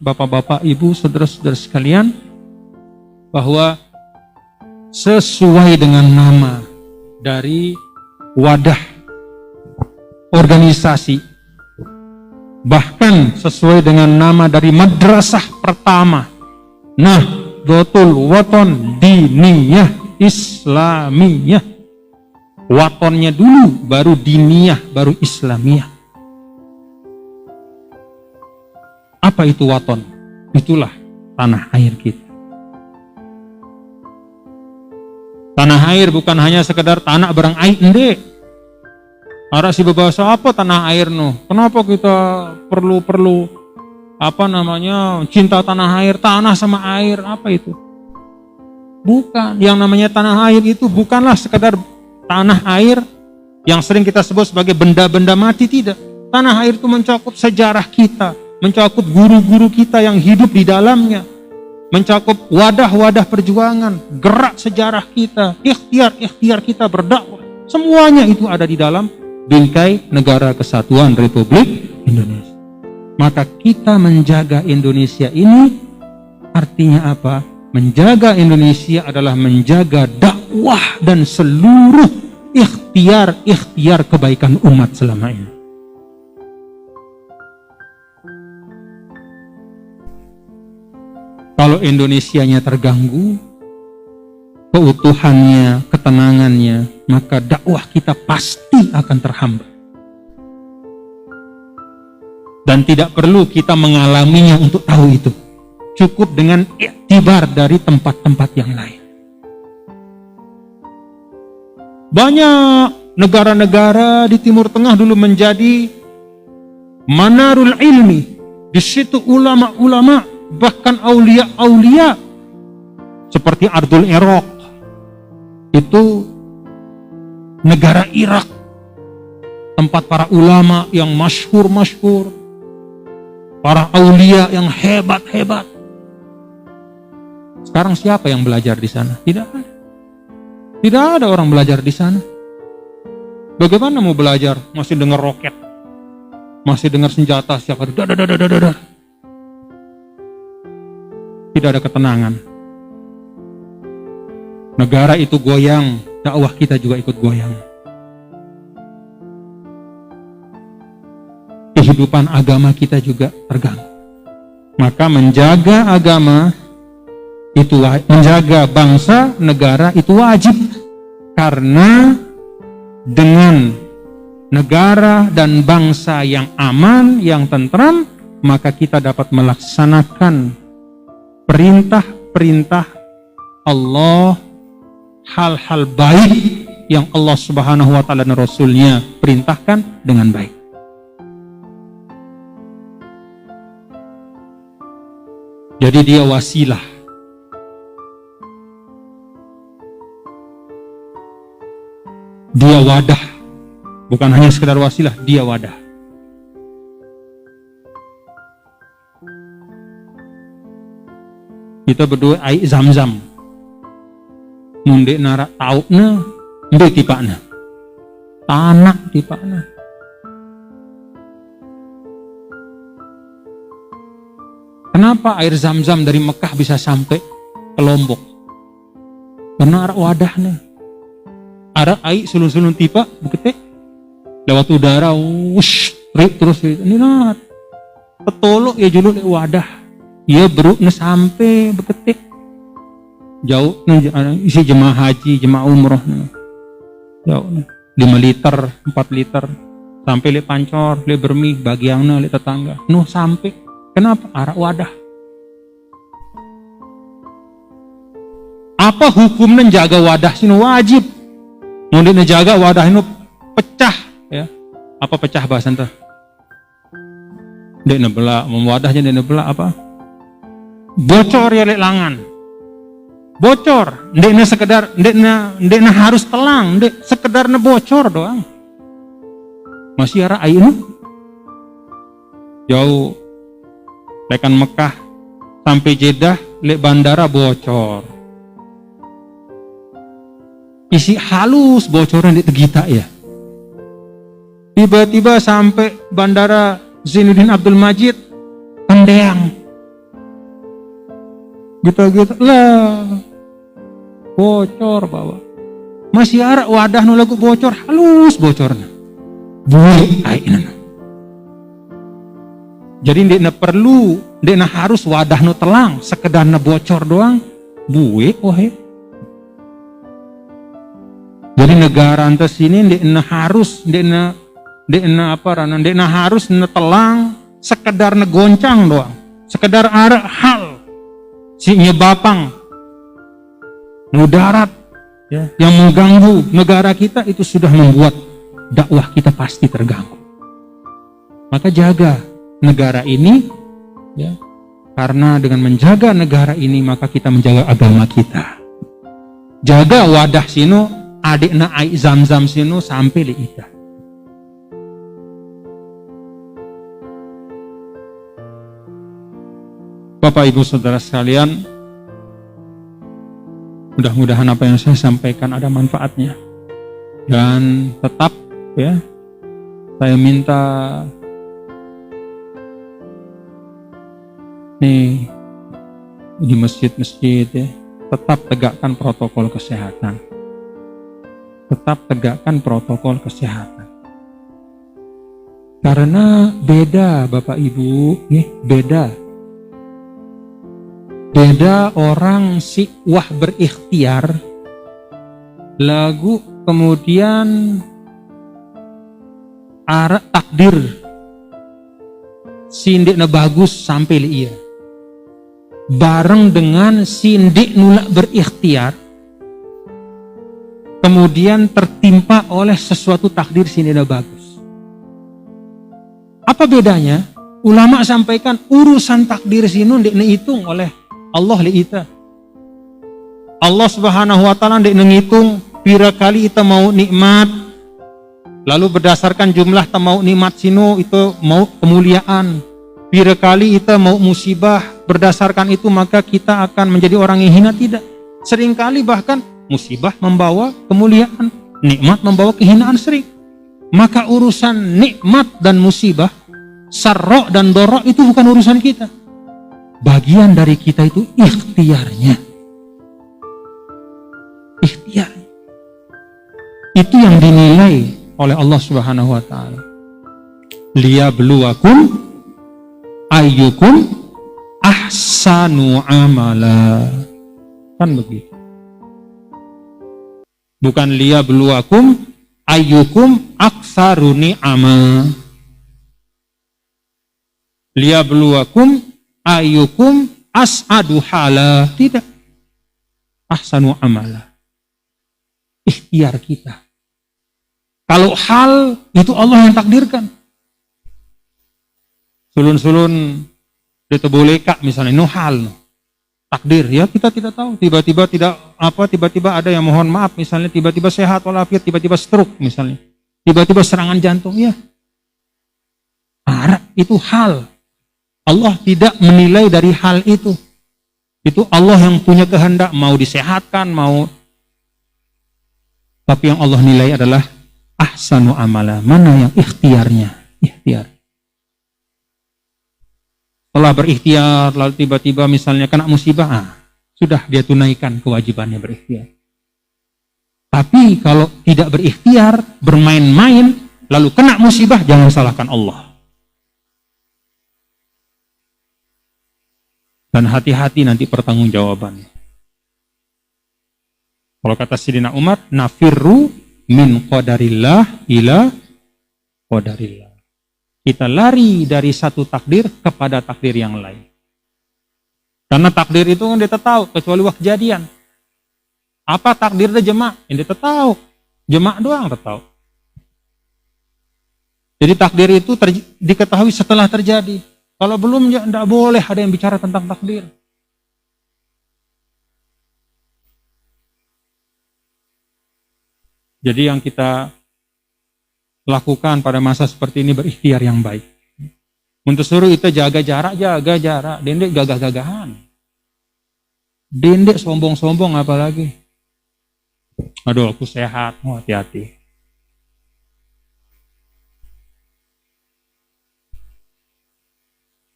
Bapak-bapak, Ibu, saudara-saudara sekalian, bahwa sesuai dengan nama dari wadah organisasi, bahkan sesuai dengan nama dari madrasah pertama, Nahdlatul Wathon Diniyah Islamiyah. Watonnya dulu, baru diniyah, baru Islamiyah. Apa itu waton? Itulah tanah air kita. Tanah air bukan hanya sekedar tanah barang air, ende. Ada si bahasa apa tanah air no? Kenapa kita perlu cinta tanah air, tanah sama air, apa itu? Bukan, yang namanya tanah air itu bukanlah sekedar tanah air yang sering kita sebut sebagai benda-benda mati, tidak. Tanah air itu mencakup sejarah kita, mencakup guru-guru kita yang hidup di dalamnya, mencakup wadah-wadah perjuangan, gerak sejarah kita, ikhtiar kita berdakwah. Semuanya itu ada di dalam bingkai Negara Kesatuan Republik Indonesia. Maka kita menjaga Indonesia ini artinya apa? Menjaga Indonesia adalah menjaga dakwah dan seluruh ikhtiar kebaikan umat selama ini. Kalau Indonesianya terganggu, keutuhannya, ketenangannya, maka dakwah kita pasti akan terhambat. Dan tidak perlu kita mengalaminya untuk tahu itu. Cukup dengan iktibar dari tempat-tempat yang lain. Banyak negara-negara di Timur Tengah dulu menjadi manarul ilmi. Di situ ulama-ulama, bahkan aulia-aulia seperti Ardul Iraq, itu negara Irak, tempat para ulama yang masyhur, para aulia yang hebat. Sekarang siapa yang belajar di sana? Tidak ada. Tidak ada orang belajar di sana. Bagaimana mau belajar? Masih dengar roket, masih dengar senjata siapa? Tidak ada ketenangan. Negara itu goyang, dakwah kita juga ikut goyang. Kehidupan agama kita juga terganggu. Maka menjaga agama itu, menjaga bangsa, negara itu wajib. Karena dengan negara dan bangsa yang aman, yang tentram, maka kita dapat melaksanakan perintah-perintah Allah, hal-hal baik yang Allah Subhanahu wa Ta'ala dan Rasulnya perintahkan dengan baik. Jadi dia wasilah. Dia wadah. Bukan hanya sekedar wasilah, dia wadah. Kita berdua air zam-zam. Mundek narak taukna, ndek tipakna. Tanah tipakna. Kenapa air zam-zam dari Mekah bisa sampai ke Lombok? Karena arak wadahnya. Arak air sulun-sulun tipak, beketek. Lewat udara, terus ini nak. Petolok ya juluk lewat wadah. Ya beruknya sampai beketek. Jauh isi jemaah haji, jemaah umroh. Jauh 5 liter, 4 liter. Sampai le pancor, le bermih, bagiannya le tetangga. Nuh sampai. Kenapa? Arak wadah. Apa hukumnya jaga wadah sini? Wajib. Nundin jaga wadah ini pecah, ya. Apa pecah bahasa ente? Dek nebela, mewadahnya dek nebela apa? Bocor ya lek langan. Bocor. Ndekna sekedar, ndekna harus telang, ndek sekedarnya bocor doang. Masih arah air ini? Jauh. Lekan Mekah sampai Jeddah, lek bandara bocor. Isi halus bocoran di tegita ya. Tiba-tiba sampai bandara Zainuddin Abdul Majid, kendeang. Gitu-gitu lah. Bocor bawa. Masih ada wadah nu lagu bocor, halus bocornya. Buih aina. Jadi ndekna perlu, ndekna harus wadah nu telang, sekedar na bocor doang, buih ohe. Jadi negara antes ini ndekna harus, ndekna harus netelang, sekedar negoncang doang, sekedar ada hal si nyebapang mudarat ya, yang mengganggu negara kita, itu sudah membuat dakwah kita pasti terganggu. Maka jaga negara ini ya, karena dengan menjaga negara ini maka kita menjaga agama kita. Jaga wadah sino adikna ai zam-zam sino sampai li ita. Bapak Ibu Saudara sekalian, mudah-mudahan apa yang saya sampaikan ada manfaatnya. Dan tetap ya, saya minta nih di masjid-masjid ya, tetap tegakkan protokol kesehatan. Tetap tegakkan protokol kesehatan. Karena beda Bapak Ibu, beda. Beda orang si wah berikhtiar lagu kemudian arah takdir sindikna bagus sampai iya bareng dengan sindik nulak berikhtiar kemudian tertimpa oleh sesuatu takdir sindikna bagus. Apa bedanya? Ulama sampaikan urusan takdir sinu ndekna hitung oleh Allah li ita. Allah Subhanahu wa taala ndek ngitung pira kali ita mau nikmat. Lalu berdasarkan jumlah ta mau nikmat sino itu mau kemuliaan. Pira kali ita mau musibah, berdasarkan itu maka kita akan menjadi orang yang hina, tidak. Seringkali bahkan musibah membawa kemuliaan, nikmat membawa kehinaan sering. Maka urusan nikmat dan musibah, sarra dan dora itu bukan urusan kita. Bagian dari kita itu ikhtiarnya. Ikhtiar. Itu yang dinilai oleh Allah Subhanahu wa taala. Liyabluwakum ayyukum ahsanu amala. Kan begitu. Bukan liyabluwakum ayyukum aktsaru ni'ama. Liyabluwakum ayyukum as'adu hala. Tidak. Ahsanu amala. Ikhtiar kita. Kalau hal itu Allah yang takdirkan. Sulun-sulun itu boleh kak misalnya no hal no. Takdir ya kita tidak tahu. Tiba-tiba tiba-tiba ada yang mohon maaf misalnya tiba-tiba sehat walafiat, tiba-tiba stroke misalnya. Tiba-tiba serangan jantung ya. Itu hal. Allah tidak menilai dari hal itu. Itu Allah yang punya kehendak, mau disehatkan, mau. Tapi yang Allah nilai adalah ahsanu amala. Mana yang ikhtiarnya? Ikhtiar. Setelah berikhtiar, lalu tiba-tiba misalnya kena musibah, sudah dia tunaikan kewajibannya berikhtiar. Tapi kalau tidak berikhtiar, bermain-main, lalu kena musibah, jangan salahkan Allah. Dan hati-hati nanti pertanggungjawabannya. Kalau kata Sayyidina Umar, nafirru min qadarillah ila qadarillah. Kita lari dari satu takdir kepada takdir yang lain. Karena takdir itu kan dia tahu, kecuali waktu kejadian. Apa takdirnya jemaah? Yang dia tahu. Jemaah doang tahu. Jadi takdir itu diketahui setelah terjadi. Kalau belum, ya tidak boleh ada yang bicara tentang takdir. Jadi yang kita lakukan pada masa seperti ini berikhtiar yang baik. Untuk suruh itu jaga jarak. Dendek gagah-gagahan. Dendek sombong-sombong apalagi. Aduh, aku sehat. Hati-hati.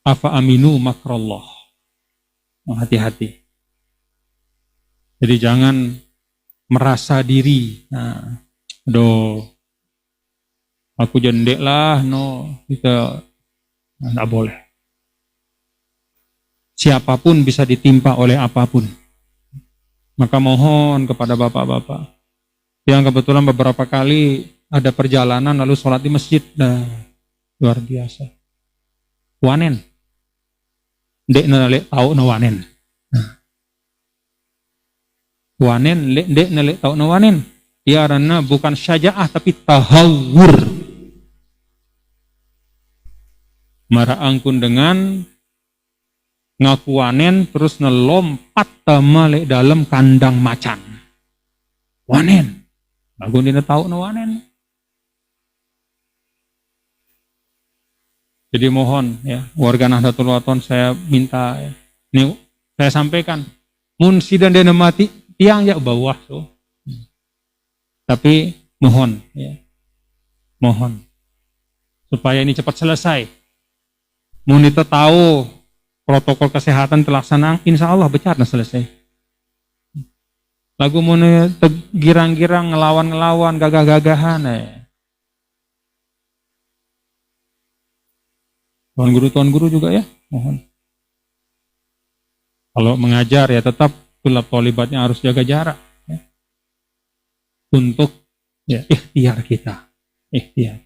Afa aminu makrallah. Hati-hati. Jadi jangan merasa diri. Nah, aku jendek lah, kita nggak boleh. Siapapun bisa ditimpa oleh apapun. Maka mohon kepada bapak-bapak yang kebetulan beberapa kali ada perjalanan lalu sholat di masjid, luar biasa. Wanen, dek nalek tahu no wanen. Wanen, dek nalek tahu no wanen. Ya karena bukan syajaah tapi tahawur. Maraangkun dengan ngaku wanen terus nelompat tamale dalam kandang macan. Wanen. Aku tidak tahu no wanen. Jadi mohon ya, warga Nahdlatul Wathon saya minta ya, ini saya sampaikan, mun sidan dena mati tiang ya bawah so. Tapi mohon ya. Mohon supaya ini cepat selesai. Mun kita tahu protokol kesehatan terlaksana, insya Allah becar dan selesai. Lagu mun girang-girang ngelawan-ngelawan gagah-gagahan Tuan guru juga ya, mohon. Kalau mengajar ya tetap tulab tolibatnya harus jaga jarak ya. Untuk ya ikhtiar kita, ikhtiar.